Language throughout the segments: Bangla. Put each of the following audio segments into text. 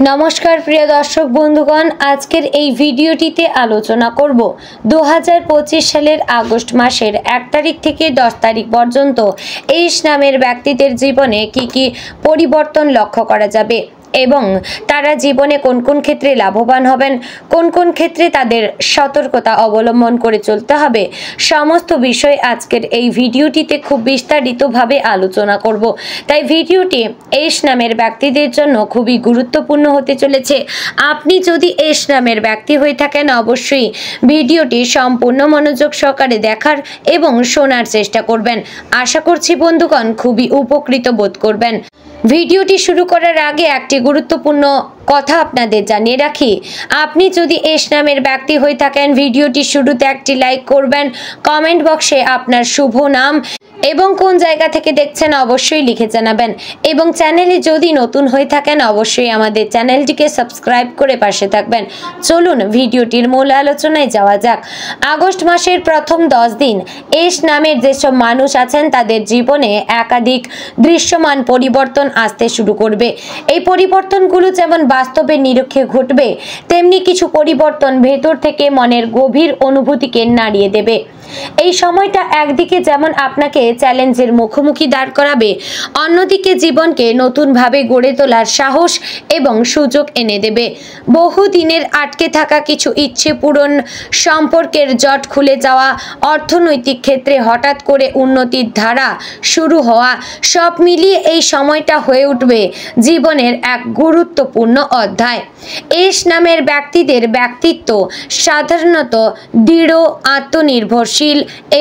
नमस्कार प्रिय दर्शक बंधुगण आजकेर এই ভিডিওটিতে আলোচনা করব 2025 সালের আগস্ট মাসের 1 তারিখ থেকে 10 তারিখ পর্যন্ত এই নামের ব্যক্তিদের জীবনে কি কি পরিবর্তন লক্ষ্য করা যাবে এবং তারা জীবনে কোন কোন ক্ষেত্রে লাভবান হবেন কোন কোন ক্ষেত্রে তাদের সতর্কতা অবলম্বন করে চলতে হবে সমস্ত বিষয় আজকের এই ভিডিওটিতে খুব বিস্তারিতভাবে আলোচনা করব। তাই ভিডিওটি এস নামের ব্যক্তিদের জন্য খুবই গুরুত্বপূর্ণ হতে চলেছে। আপনি যদি এস নামের ব্যক্তি হয়ে থাকেন অবশ্যই ভিডিওটি সম্পূর্ণ মনোযোগ সহকারে দেখার এবং শোনার চেষ্টা করবেন। আশা করছি বন্ধুগণ খুবই উপকৃত বোধ করবেন। ভিডিওটি শুরু করার আগে একটি গুরুত্বপূর্ণ কথা আপনাদের জানিয়ে রাখি, আপনি যদি এস নামের ব্যক্তি হয়ে থাকেন ভিডিওটি শুরুতে একটি লাইক করবেন, কমেন্ট বক্সে আপনার শুভ নাম এবং কোন জায়গা থেকে দেখছেন অবশ্যই লিখে জানাবেন এবং চ্যানেলে যদি নতুন হয়ে থাকেন অবশ্যই আমাদের চ্যানেলটিকে সাবস্ক্রাইব করে পাশে থাকবেন। চলুন ভিডিওটির মূল আলোচনায় যাওয়া যাক। আগস্ট মাসের প্রথম 10 দিন এস নামের যেসব মানুষ আছেন তাদের জীবনে একাধিক দৃশ্যমান পরিবর্তন আসতে শুরু করবে। এই পরিবর্তনগুলো যেমন বাস্তবে নিরীক্ষে ঘটবে তেমনি কিছু পরিবর্তন ভেতর থেকে মনের গভীর অনুভূতিকে নাড়িয়ে দেবে। এই সময়টা একদিকে যেমন আপনাকে চ্যালেঞ্জের মুখোমুখি দাঁড় করাবে, অন্যদিকে জীবনকে নতুনভাবে গড়ে তোলার সাহস এবং সুযোগ এনে দেবে। বহুদিনের আটকে থাকা কিছু ইচ্ছে পূরণ, সম্পর্কের জট খুলে যাওয়া, অর্থনৈতিক ক্ষেত্রে হঠাৎ করে উন্নতির ধারা শুরু হওয়া, সব মিলিয়ে এই সময়টা হয়ে উঠবে জীবনের এক গুরুত্বপূর্ণ অধ্যায়। এস নামের ব্যক্তিদের ব্যক্তিত্ব সাধারণত দৃঢ়, আত্মনির্ভরশীল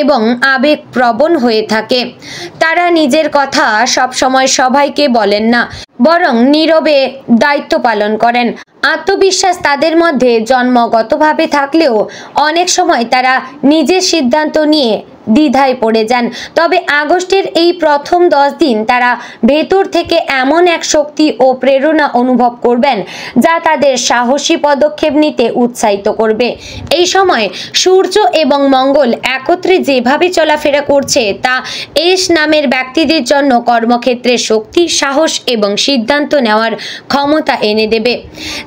এবং আবেগপ্রবণ হয়ে থাকে। তারা নিজের কথা সবসময় সবাইকে বলেন না, বরং নীরবে দায়িত্ব পালন করেন। আত্মবিশ্বাস তাদের মধ্যে জন্মগতভাবে থাকলেও অনেক সময় তারা নিজের সিদ্ধান্ত নিয়ে দ্বিধায় পড়ে যান। তবে আগস্টের এই প্রথম 10 দিন তারা ভেতর থেকে এমন এক শক্তি ও প্রেরণা অনুভব করবেন যা তাদের সাহসী পদক্ষেপ নিতে উৎসাহিত করবে। এই সময় সূর্য এবং মঙ্গল একত্রে যেভাবে চলাফেরা করছে তা এস নামের ব্যক্তিদের জন্য কর্মক্ষেত্রে শক্তি, সাহস এবং সিদ্ধান্ত নেওয়ার ক্ষমতা এনে দেবে।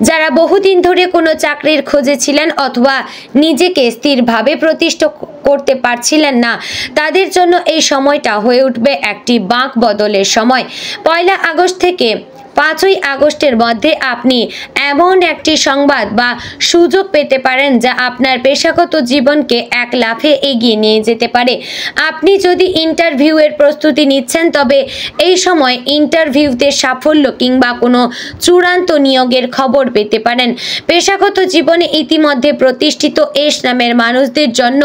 যারা বহুদিন ধরে কোনো চাকরির খোঁজে ছিলেন অথবা নিজেকে স্থিরভাবে প্রতিষ্ঠিত করতে পারছিলেন না তাদের জন্য এই সময়টা হয়ে উঠবে একটি বাঁক বদলের সময়। 1 আগস্ট থেকে 5 আগস্টের মধ্যে আপনি এমন একটি সংবাদ বা সুযোগ পেতে পারেন যা আপনার পেশাগত জীবনকে এক লাফে এগিয়ে নিয়ে যেতে পারে। আপনি যদি ইন্টারভিউয়ের প্রস্তুতি নিচ্ছেন তবে এই সময় ইন্টারভিউতে সাফল্য কিংবা কোনো চূড়ান্ত নিয়োগের খবর পেতে পারেন। পেশাগত জীবনে ইতিমধ্যে প্রতিষ্ঠিত এস নামের মানুষদের জন্য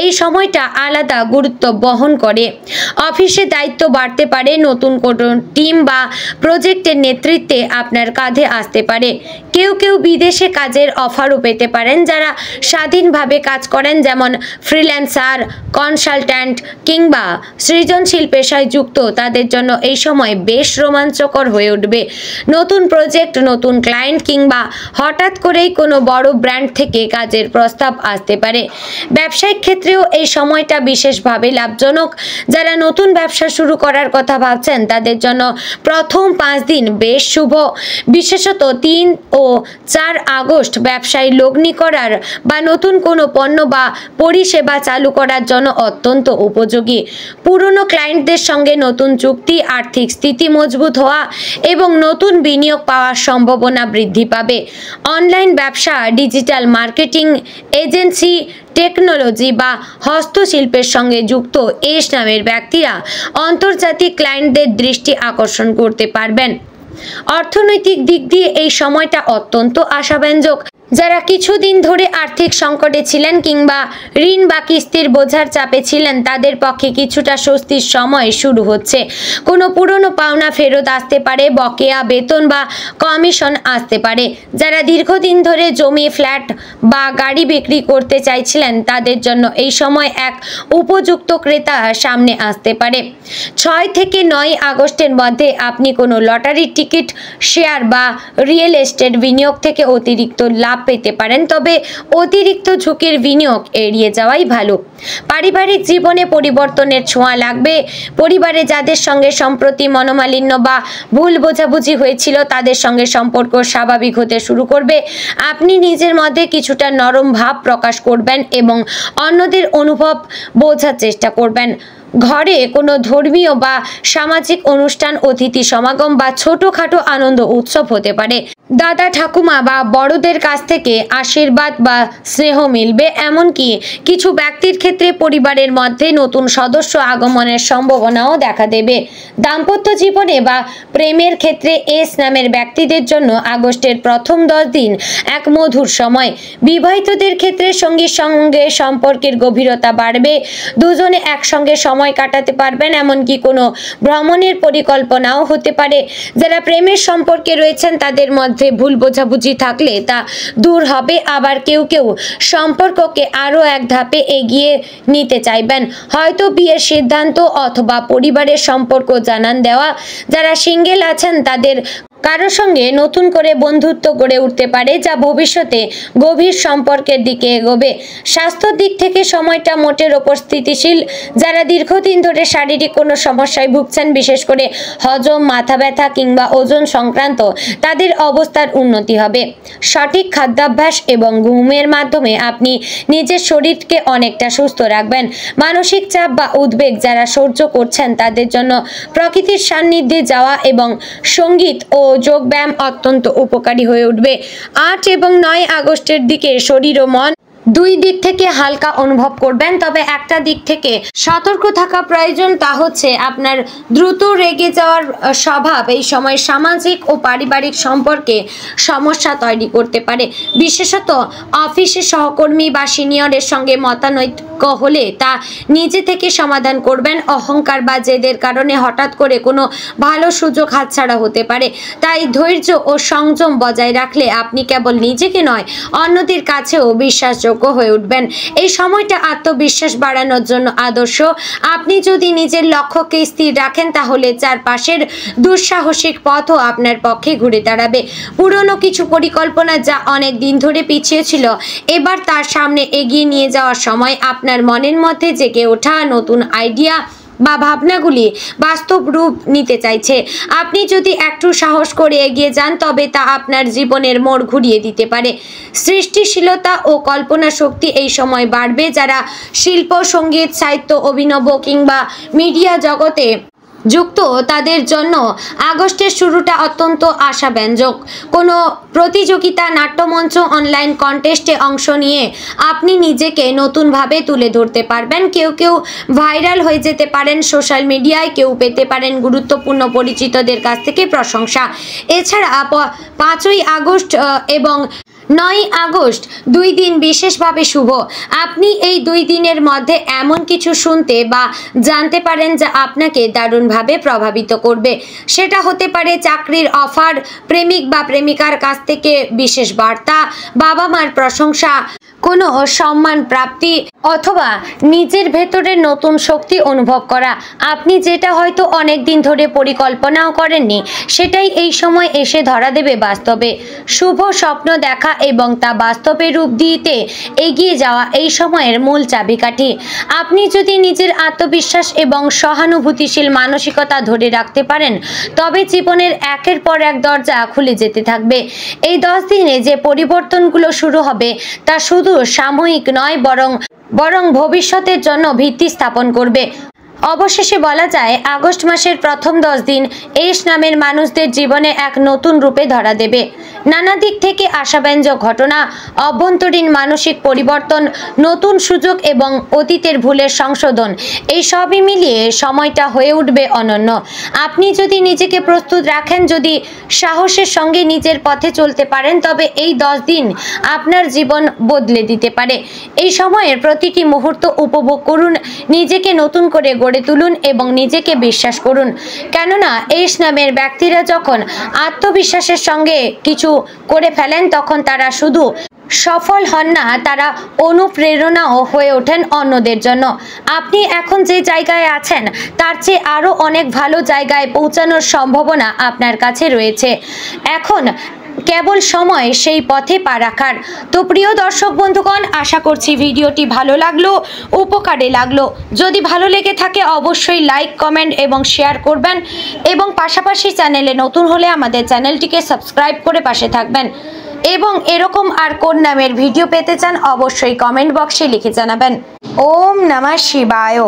এই সময়টা আলাদা গুরুত্ব বহন করে। অফিসে দায়িত্ব বাড়তে পারে, নতুন কোনো টিম বা প্রজেক্টের নেতৃত্বে আপনার কাঁধে আসতে পারে। কেউ কেউ বিদেশে কাজের অফারও পেতে পারেন। যারা স্বাধীনভাবে কাজ করেন যেমন ফ্রিল্যান্সার, কনসালট্যান্ট কিংবা সৃজনশীল পেশায় যুক্ত তাদের জন্য এই সময় বেশ রোমাঞ্চকর হয়ে উঠবে। নতুন প্রজেক্ট, নতুন ক্লায়েন্ট কিংবা হঠাৎ করেই কোনো বড় ব্র্যান্ড থেকে কাজের প্রস্তাব আসতে পারে। ব্যবসায়িক ক্ষেত্রেও এই সময়টা বিশেষভাবে লাভজনক। যারা নতুন ব্যবসা শুরু করার কথা ভাবছেন তাদের জন্য প্রথম 5 দিন বেশ শুভ। বিশেষত 3 ও 4 আগস্ট ব্যবসায় লগ্নি করার বা নতুন কোনো পণ্য বা পরিষেবা চালু করার জন্য অত্যন্ত উপযোগী। পুরনো ক্লায়েন্টদের সঙ্গে নতুন চুক্তি, আর্থিক স্থিতি মজবুত হওয়া এবং নতুন বিনিয়োগ পাওয়ার সম্ভাবনা বৃদ্ধি পাবে। অনলাইন ব্যবসা, ডিজিটাল মার্কেটিং, এজেন্সি, টেকনোলজি বা হস্তশিল্পের সঙ্গে যুক্ত এস নামের ব্যক্তিরা আন্তর্জাতিক ক্লায়েন্টদের দৃষ্টি আকর্ষণ করতে পারবেন। অর্থনৈতিক দিক দিয়ে এই সময়টা অত্যন্ত আশাব্যঞ্জক। যারা কিছুদিন ধরে আর্থিক সংকটে ছিলেন কিংবা ঋণ বা কিস্তির বোঝার চাপে ছিলেন তাদের পক্ষে কিছুটা স্বস্তির সময় শুরু হচ্ছে। কোনো পুরনো পাওনা ফেরত আসতে পারে, বকেয়া বেতন বা কমিশন আসতে পারে। যারা দীর্ঘদিন ধরে জমি, ফ্ল্যাট বা গাড়ি বিক্রি করতে চাইছিলেন তাদের জন্য এই সময় এক উপযুক্ত ক্রেতা সামনে আসতে পারে। 6 থেকে 9 আগস্টের মধ্যে আপনি কোনো লটারির টিকিট, শেয়ার বা রিয়েল এস্টেট বিনিয়োগ থেকে অতিরিক্ত লাভ পেতে পারেন, তবে অতিরিক্ত ঝুঁকির বিনিয়োগ এড়িয়ে যাওয়াই ভালো। পারিবারিক জীবনে পরিবর্তনের ছোঁয়া লাগবে। পরিবারে যাদের সঙ্গে সম্প্রতি মনোমালিন্য বা ভুল বোঝাবুঝি হয়েছিল তাদের সঙ্গে সম্পর্ক স্বাভাবিক হতে শুরু করবে। আপনি নিজের মধ্যে কিছুটা নরম ভাব প্রকাশ করবেন এবং অন্যদের অনুভব বোঝার চেষ্টা করবেন। ঘরে কোনো ধর্মীয় বা সামাজিক অনুষ্ঠান, অতিথি সমাগম বা ছোটখাটো আনন্দ উৎসব হতে পারে। দাদা ঠাকুমা বা বড়দের কাছ থেকে আশীর্বাদ বা স্নেহ মিলবে। এমনকি কিছু ব্যক্তির ক্ষেত্রে পরিবারের মধ্যে নতুন সদস্য আগমনের সম্ভাবনাও দেখা দেবে। দাম্পত্য জীবনে বা প্রেমের ক্ষেত্রে এস নামের ব্যক্তিদের জন্য আগস্টের প্রথম 10 দিন এক মধুর সময়। বিবাহিতদের ক্ষেত্রে সঙ্গীর সঙ্গে সম্পর্কের গভীরতা বাড়বে। দুজনে একসঙ্গে সময় কাটাতে পারবেন, এমনকি কোনো ভ্রমণের পরিকল্পনাও হতে পারে। যারা প্রেমের সম্পর্কে রয়েছেন তাদের মধ্যে ভুল বোঝাবুঝি থাকলে তা দূর হবে। আবার কেউ কেউ সম্পর্ককে আরও এক ধাপে এগিয়ে নিতে চাইবেন, হয়তো বিয়ের সিদ্ধান্ত অথবা পরিবারের সম্পর্ক জানান দেওয়া। যারা সিঙ্গেল আছেন তাদের কারোর সঙ্গে নতুন করে বন্ধুত্ব গড়ে উঠতে পারে, যা ভবিষ্যতে গভীর সম্পর্কের দিকে এগোবে। স্বাস্থ্যের দিক থেকে সময়টা মোটের ওপর স্থিতিশীল। যারা দীর্ঘদিন ধরে শারীরিক কোনো সমস্যায় ভুগছেন, বিশেষ করে হজম, মাথা ব্যথা কিংবা ওজন সংক্রান্ত, তাদের অবস্থার উন্নতি হবে। সঠিক খাদ্যাভ্যাস এবং ঘুমের মাধ্যমে আপনি নিজের শরীরকে অনেকটা সুস্থ রাখবেন। মানসিক চাপ বা উদ্বেগ যারা সহ্য করছেন তাদের জন্য প্রকৃতির সান্নিধ্যে যাওয়া এবং সঙ্গীত ও যোগব্যায়াম অত্যন্ত উপকারী হয়ে উঠবে। 8 এবং 9 আগস্টের দিকে শরীর ও মন দুই দিক থেকে হালকা অনুভব করবেন, তবে একটা দিক থেকে সতর্ক থাকা প্রয়োজন। তা হচ্ছে আপনার দ্রুত রেগে যাওয়ার স্বভাব এই সময় সামাজিক ও পারিবারিক সম্পর্কে সমস্যা তৈরি করতে পারে। বিশেষত অফিসে সহকর্মী বা সিনিয়রের সঙ্গে মতানৈক্য হলে তা নিজে থেকে সমাধান করবেন। অহংকার বা জেদের কারণে হঠাৎ করে কোনো ভালো সুযোগ হাতছাড়া হতে পারে। তাই ধৈর্য ও সংযম বজায় রাখলে আপনি কেবল নিজেকে নয়, অন্যদের কাছেও বিশ্বাসযোগ্য হয়ে উঠবেন। এই সময়টা আত্মবিশ্বাস বাড়ানোর জন্য আদর্শ। আপনি যদি নিজের লক্ষ্যকে স্থির রাখেন তাহলে চারপাশের দুঃসাহসিক পথও আপনার পক্ষে ঘুরে দাঁড়াবে। পুরনো কিছু পরিকল্পনা যা অনেক দিন ধরে পিছিয়ে ছিল, এবার তার সামনে এগিয়ে নিয়ে যাওয়ার সময়। আপনার মনের মধ্যে জেগে ওঠা নতুন আইডিয়া বা ভাবনাগুলি বাস্তব রূপ নিতে চাইছে। আপনি যদি একটু সাহস করে এগিয়ে যান তবে তা আপনার জীবনের মোড় ঘুরিয়ে দিতে পারে। সৃষ্টিশীলতা ও কল্পনা শক্তি এই সময় বাড়বে। যারা শিল্প, সঙ্গীত, সাহিত্য, অভিনব কিংবা মিডিয়া জগতে যুক্ত তাদের জন্য আগস্টের শুরুটা অত্যন্ত আশাব্যঞ্জক। কোনো প্রতিযোগিতা, নাট্যমঞ্চ, অনলাইন কন্টেস্টে অংশ নিয়ে আপনি নিজেকে নতুনভাবে তুলে ধরতে পারবেন। কেউ কেউ ভাইরাল হয়ে যেতে পারেন সোশ্যাল মিডিয়ায়, কেউ পেতে পারেন গুরুত্বপূর্ণ পরিচিতদের কাছ থেকে প্রশংসা। এছাড়া 5ই আগস্ট এবং 9 আগস্ট 2 দিন বিশেষভাবে শুভ। আপনি এই 2 দিনের মধ্যে এমন কিছু শুনতে বা জানতে পারেন যা আপনাকে দারুণভাবে প্রভাবিত করবে। সেটা হতে পারে চাকরির অফার, প্রেমিক বা প্রেমিকার কাছ থেকে বিশেষ বার্তা, বাবা মার প্রশংসা, কোনো সম্মান প্রাপ্তি অথবা নিজের ভেতরের নতুন শক্তি অনুভব করা। আপনি যেটা হয়তো অনেক দিন ধরে পরিকল্পনাও করেননি, সেটাই এই সময় এসে ধরা দেবে বাস্তবে। শুভ স্বপ্ন দেখা এবং তা বাস্তবে রূপ দিতে এগিয়ে যাওয়া এই সময়ের মূল চাবিকাঠি। আপনি যদি নিজের আত্মবিশ্বাস এবং সহানুভূতিশীল মানসিকতা ধরে রাখতে পারেন তবে জীবনের একের পর এক দরজা খুলে যেতে থাকবে। এই 10 দিনে যে পরিবর্তনগুলো শুরু হবে তা শুধু সাময়িক নয়, বরং ভবিষ্যতের জন্য ভিত্তি স্থাপন করবে। অবশেষে বলা যায়, আগস্ট মাসের প্রথম 10 দিন এস নামের মানুষদের জীবনে এক নতুন রূপে ধরা দেবে। নানা দিক থেকে আশাব্যঞ্জক ঘটনা, অভ্যন্তরীণ মানসিক পরিবর্তন, নতুন সুযোগ এবং অতীতের ভুলের সংশোধন, এই সবই মিলিয়ে সময়টা হয়ে উঠবে অনন্য। আপনি যদি নিজেকে প্রস্তুত রাখেন, যদি সাহসের সঙ্গে নিজের পথে চলতে পারেন, তবে এই 10 দিন আপনার জীবন বদলে দিতে পারে। এই সময়ের প্রতিটি মুহূর্ত উপভোগ করুন, নিজেকে নতুন করে গড়ে তুলুন এবং নিজেকে বিশ্বাস করুন। কেননা এস নামের ব্যক্তিরা যখন আত্মবিশ্বাসের সঙ্গে কিছু করে ফেলেন তখন তারা শুধু সফল হন না, তারা অনুপ্রেরণাও হয়ে ওঠেন অন্যদের জন্য। আপনি এখন যে জায়গায় আছেন তার চেয়ে আরও অনেক ভালো জায়গায় পৌঁছানোর সম্ভাবনা আপনার কাছে রয়েছে। এখন কেবল সময় সেই পথে পা রাখার। তো প্রিয় দর্শক বন্ধুগণ, আশা করছি ভিডিওটি ভালো লাগলো, উপকারে লাগলো। যদি ভালো লেগে থাকে অবশ্যই লাইক, কমেন্ট এবং শেয়ার করবেন এবং পাশাপাশি চ্যানেলে নতুন হলে আমাদের চ্যানেলটিকে সাবস্ক্রাইব করে পাশে থাকবেন এবং এরকম আর কোন নামের ভিডিও পেতে চান অবশ্যই কমেন্ট বক্সে লিখে জানাবেন। ওম নমঃ শিবায়।